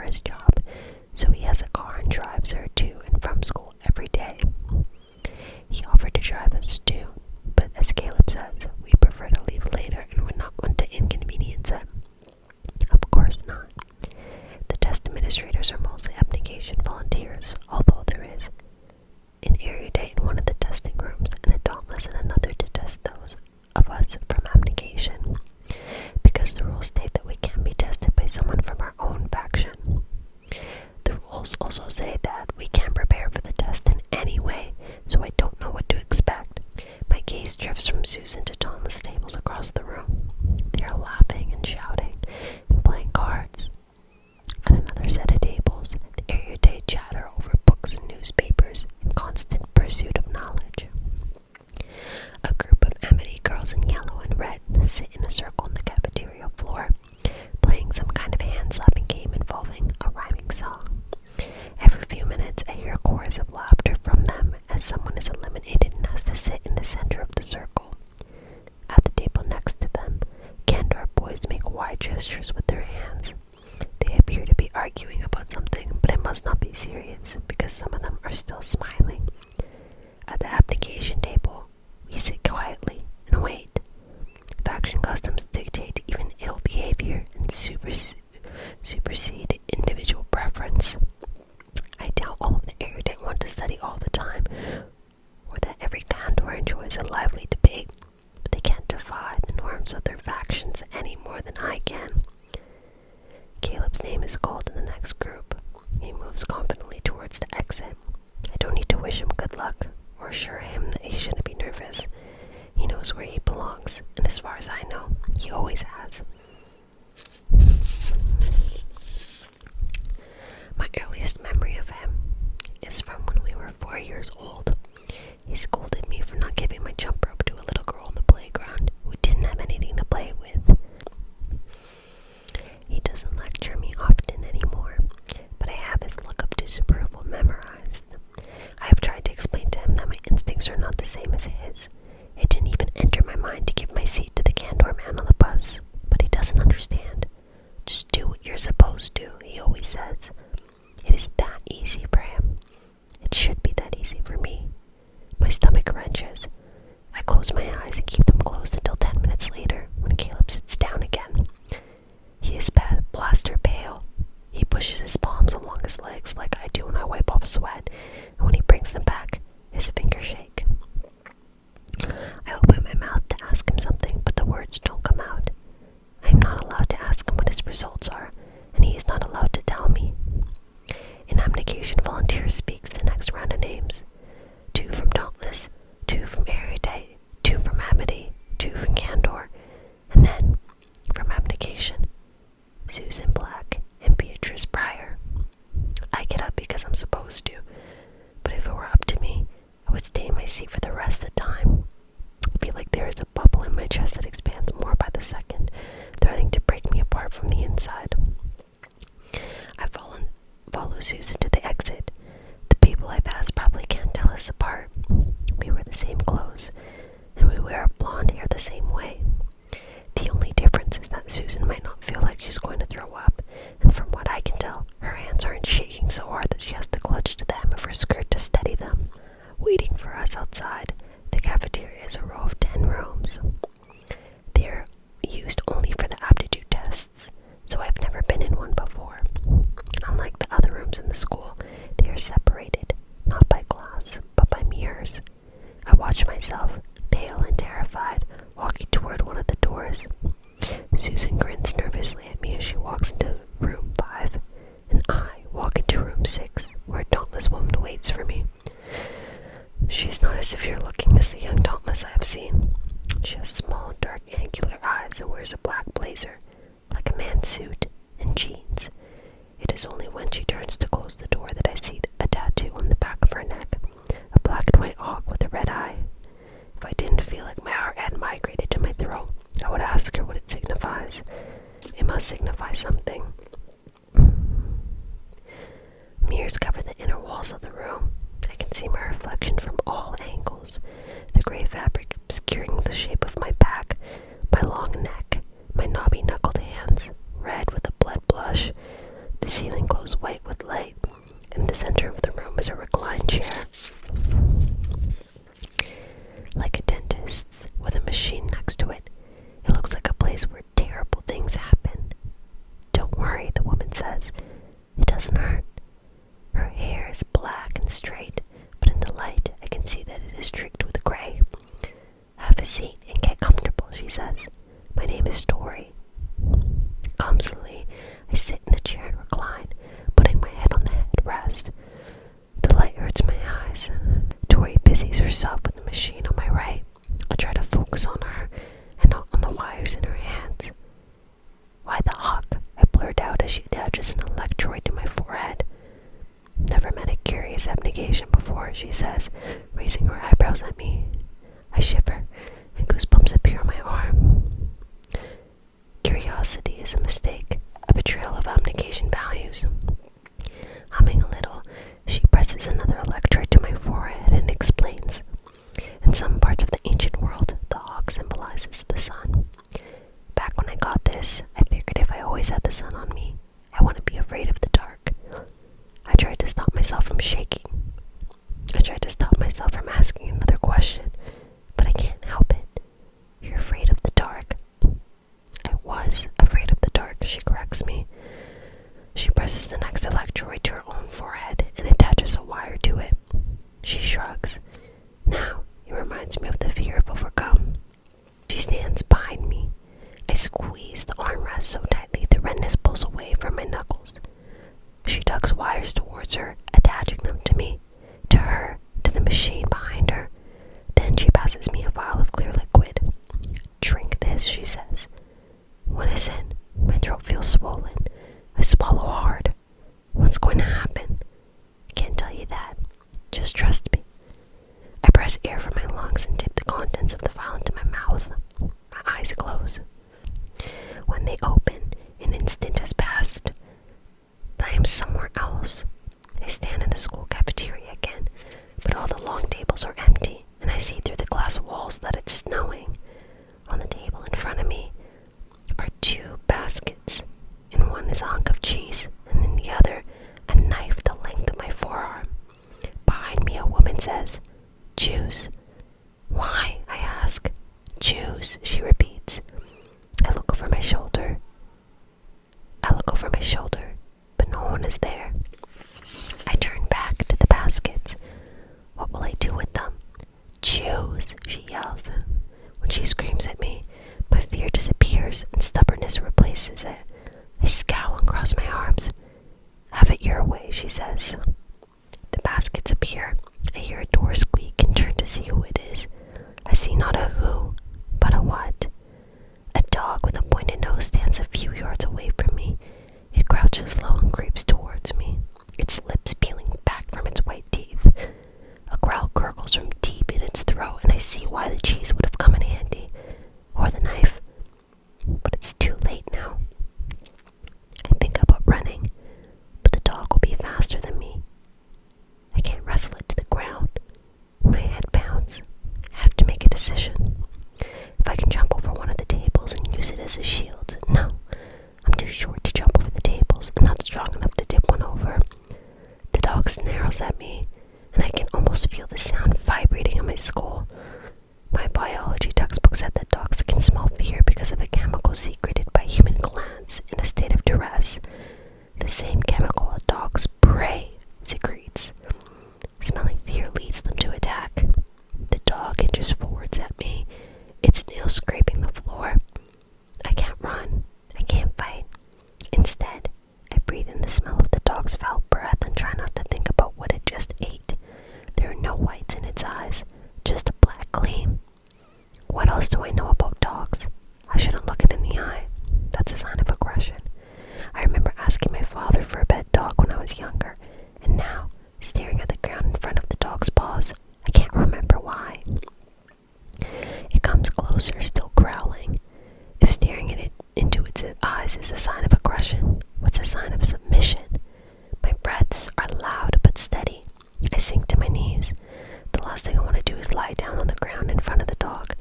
his job, so he has a car and drives her to and from school every day. He offered to drive us too, but as Caleb says, we prefer to leave later and would not want to inconvenience him. Of course not. The test administrators are mostly abnegation volunteers, although there is an erudite in one of the testing rooms and a dauntless in another to test those of us from abnegation, because the rules state that we can be tested by someone from our own faction. The rules also say that we can prepare for the test in any way, so I don't know what to expect. My gaze drifts from Susan to Thomas' tables across the room. They are laughing and shouting and playing cards. At another set of tables, the erudite chatter over books and newspapers in constant pursuit of knowledge. A group of Amity girls in yellow and red sit in a circle on the cafeteria floor, playing some kind of hand-slapping game involving a rhyming song. Every few minutes, I hear a chorus of laughter from them as someone is eliminated and has to sit in the center of the circle. At the table next to them, Candor boys make wide gestures with their hands. They appear to be arguing about something, but it must not be serious because some of them are still smiling. At the application table, we sit quietly and wait. Faction customs dictate even ill behavior and supersede individual preference. I doubt all of the erudite want to study all the time, or that every Condor enjoys a lively debate, but they can't defy the norms of their factions any more than I can. Caleb's name is called in the next group. He moves confidently towards the exit. I don't need to wish him good luck, or assure him that he shouldn't be nervous. He knows where he belongs, and as far as I know, he always has. My earliest memory of him is from when we were 4 years old. He scolded me for not giving my jump rope to a little girl on the playground who didn't have anything to play with. He doesn't lecture me often anymore, but I have his look of disapproval memorized. I have tried to explain to him that my instincts are not the same as his. It didn't even enter my mind to give my seat to the Candor man on the bus, but he doesn't understand. Just do what you're supposed to, he always says. It is that easy for him. It should be that easy for me. My stomach wrenches. I close my eyes and keep them closed until 10 minutes later, when Caleb sits down again. He is plaster pale. He pushes his palms along his legs like I do when I wipe off sweat, and when he brings them back, his fingers shake. I open my mouth to ask him something, but the words don't come out. I am not allowed to ask him what his results are, and he is not allowed to tell me. An abnegation volunteer speaks the next round of names. 2 from Dauntless, 2 from Erudite, 2 from Amity, 2 from Candor, and then, from abnegation, Susan Black and Beatrice Pryor. I get up because I'm supposed to, but if it were up to me, I would stay in my seat for the rest of the time. I feel like there is a bubble in my chest that expands more by the second, threatening to break me apart from the inside. I follow Susan to the exit. The people I pass probably can't tell us apart. We wear the same clothes, and we wear our blonde hair the same way. The only difference is that Susan might not feel like she's going to throw up, and from what I can tell, her hands aren't shaking so hard that she has to clutch to the hem of her skirt to steady them. Waiting for us outside, the cafeteria is a row of 10 rooms. They're used only for the aptitude tests, so I've never been in one before. Unlike the other rooms in the school, they are separated, not by glass, but by mirrors. I watch myself, pale and terrified, walking toward one of the doors. Susan grins nervously at me as she walks into room 5, and I walk into room 6, where a dauntless woman waits for me. She's not as severe looking as the young dauntless I have seen. She has small, dark, angular eyes and wears a black blazer, like a man's suit, and jeans. It is only when she turns to close the door that I see a tattoo on the back of her neck, a black and white hawk with a red eye. If I didn't feel like my heart had migrated to my throat, I would ask her what it signifies. It must signify something. Mirrors cover the inner walls of the room. I can see my reflection from all angles, the gray fabric obscuring the shape of my back, my long neck, my knobby knuckled hands, red with a blood blush, the ceiling glows says. It doesn't hurt. Her hair is black and straight, but in the light I can see that it is streaked with gray. Have a seat and get comfortable, she says. My name is Tori. Clumsily, I sit in the chair and recline, putting my head on the headrest. The light hurts my eyes. Tori busies herself with the machine on my right. I try to focus on her and not on the wires in her hands. Why the huck? I blurt out as she attaches an electrode to my forehead. Never met a curious abnegation before, she says, raising her eyebrows at me. I shiver, and goosebumps appear on my arm. Curiosity is a mistake, a betrayal of abnegation values. Humming a little, she presses another electrode to my forehead and explains. In some parts of the ancient world, the hawk symbolizes the sun. Back when I got this, I figured if I always had the sun on me, I wouldn't be afraid of the dark. I tried to stop myself from shaking. I tried to stop myself from asking another question, but I can't help it. You're afraid of the dark. I was afraid of the dark, she corrects me. She presses the next electrode to her own forehead and attaches a wire to it. She shrugs. Now, it reminds me of the fear of overcome. She stands behind me. I squeeze the armrest so tightly the redness pulls away from my knuckles. She tugs wires towards her, attaching them to me, to her, to the machine behind her. Then she passes me a vial of clear liquid. Drink this, she says. What is it? My throat feels swollen. I swallow hard. What's going to happen? I can't tell you that. Just trust me. I press air from my lungs and dip the contents of the vial into my mouth. My eyes close. When they open, an instant has passed. But I am somewhere else. I stand in the school cafeteria again, but all the long tables are empty, and I see through the glass walls that it's snowing. On the table in front of me are two baskets. In one is a hunk of cheese, and in the other, a knife the length of my forearm. Behind me, a woman says, "Choose." Why? I ask. "Choose," she repeats. I look over my shoulder. But no one is there. I turn back to the baskets. What will I do with them? "Choose," she yells. When she screams at me, my fear disappears and stubbornness replaces it. I scowl and cross my arms. "Have it your way," she says. The baskets appear. I hear a door squeak and turn to see who it is. I see not a who, but a what. A dog with a pointed nose stands a few yards away from me. It crouches low and creeps towards me, its lips peeling back from its white teeth. A growl gurgles from deep in its throat, and I see why the cheese would have come in handy, or the knife. But it's too late now. I think about running, but the dog will be faster than me. I can't wrestle it to the ground. My head pounds. I have to make a decision. If I can jump over one of the tables and use it as a shield, no. I'm too short to jump over the tables and not strong enough to tip one over. The dog snarls at me, and I can almost feel the sound vibrating in my skull. My biology textbook said that dogs can smell fear because of a chemical secreted by human glands in a state of duress. The same chemical a dog's prey secretes. Smelling fear leads them to attack. The dog inches forwards at me, its nails scraping the floor. I can't run. I can't fight. Instead, I breathe in the smell of the dog's foul breath and try not to think about what it just ate. There are no whites in its eyes, just a black gleam. What else do I know about dogs? I shouldn't look it in the eye. That's a sign of aggression. I remember asking my father for a pet dog when I was younger, and now, staring at the ground in front of the dog's paws, I can't remember why. It comes closer, still growling. If staring at it into its eyes is a sign of aggression, what's a sign of submission? My breaths are loud but steady. I sink to my knees. The last thing I want to do is lie down on the ground in front of the dog,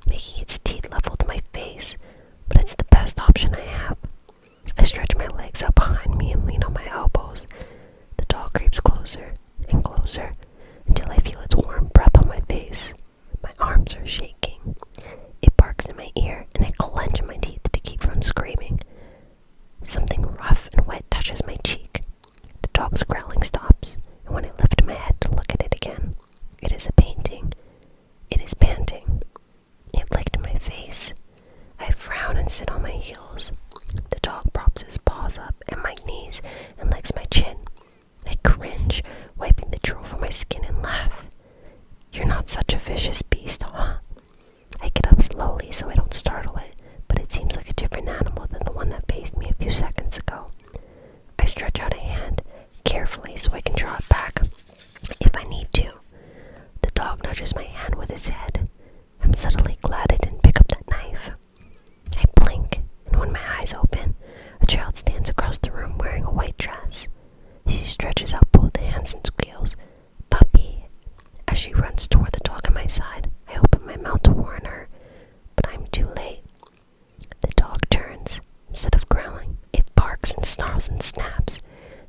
making its teeth level with my face, but it's the best option I have. I stretch my legs out behind me and lean on my elbows. The dog creeps closer and closer until I feel its warm breath on my face. My arms are shaking. It barks in my ear, and I clench my teeth to keep from screaming. Something rough and wet touches sit on my heels. The dog props his paws up at my knees and licks my chin. I cringe, wiping the drool from my skin and laugh. You're not such a vicious beast, huh? I get up slowly so I don't startle it, but it seems like a different animal than the one that paced me a few seconds ago. I stretch out a hand, carefully so I can draw it back if I need to. The dog nudges my hand with its head. I'm suddenly glad I didn't pick up that knife. I blink, and when my eyes open, a child stands across the room wearing a white dress. She stretches out both hands and squeals, "Puppy!" As she runs toward the dog at my side, I open my mouth to warn her, but I'm too late. The dog turns. Instead of growling, it barks and snarls and snaps,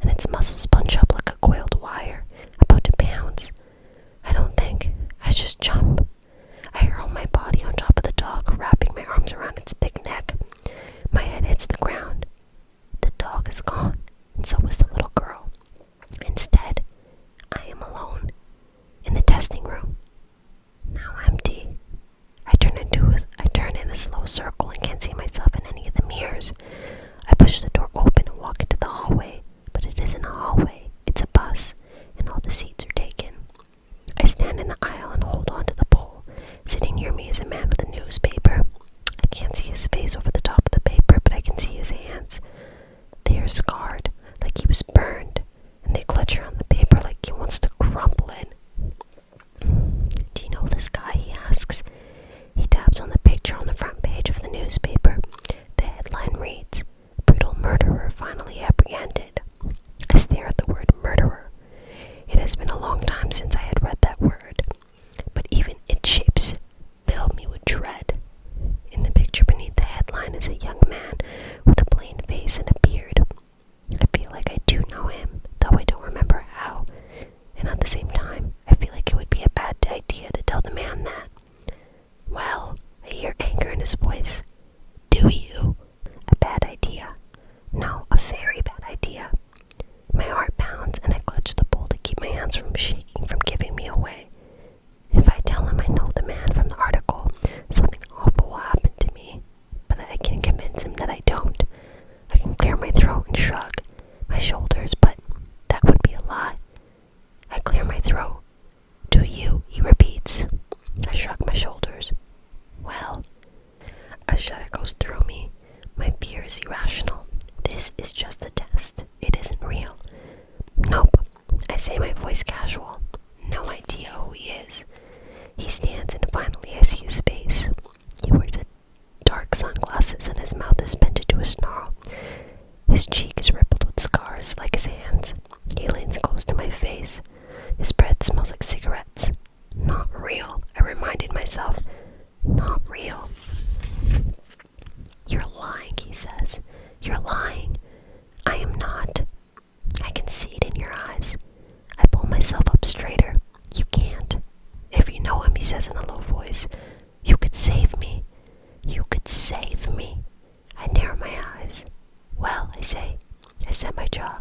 and its muscles bunch up like a coiled wire, about to pounce. I don't think. I just jump. I hurl my body on top of the dog, wrapping my arms around its thick neck. My head hits the ground. The dog is gone, and so is the little girl. Instead, I am alone, in the testing room, now empty. I turn in a slow circle and can't see myself in any of the mirrors. I push the door open and walk into the hallway, but it isn't a hallway, it's a bus, and all the seats are taken. I stand in the aisle and hold on to the pole. Sitting near me is a man with a newspaper. I can't see his face over the top of the paper, but I can see his hands. They are scarred, like he was burned, and they clutch around the paper like he wants to crumple it. "Do you know this guy?" he asks. He taps on the picture on the front page of the newspaper. The headline reads, "Brutal murderer finally apprehended." I stare at the word murderer. It has been a long time since I had read that word, but even its shapes filled me with dread. In the picture beneath the headline is a young man with a plain face and a beard. I feel like I do know him, though I don't remember how, and at the same time, I feel like it would be a bad idea to tell the man that. "Well," I hear anger in his voice. "Do you?" A bad idea. No, a very bad idea. My heart pounds and I clutch the pole to keep my hands from shaking from giving me away. If I tell him I know the man from the article, something awful will happen to me, but I can convince him that I don't. I can clear my throat and shrug my shoulders, but that would be a lie. I clear my throat. "Do you?" he repeats. I shrug my shoulders. "Well," a shudder goes through me. My fear is irrational. This is just a test. It isn't real. "Nope," I say, my voice casual. No idea who he is. He stands and finally I see his face. He wears dark sunglasses and his mouth is bent into a snarl. His cheek is rippled with scars like his hands. He leans close to my face. His breath smells like cigarettes. Not real, I reminded myself. Not real. "You're lying," he says. "You're lying." I am not. I can see it in your eyes. I pull myself up straighter. "You can't. If you know him," he says in a low voice, "you could save me. You could save me." I narrow my eyes. "Well," I say. I set my jaw.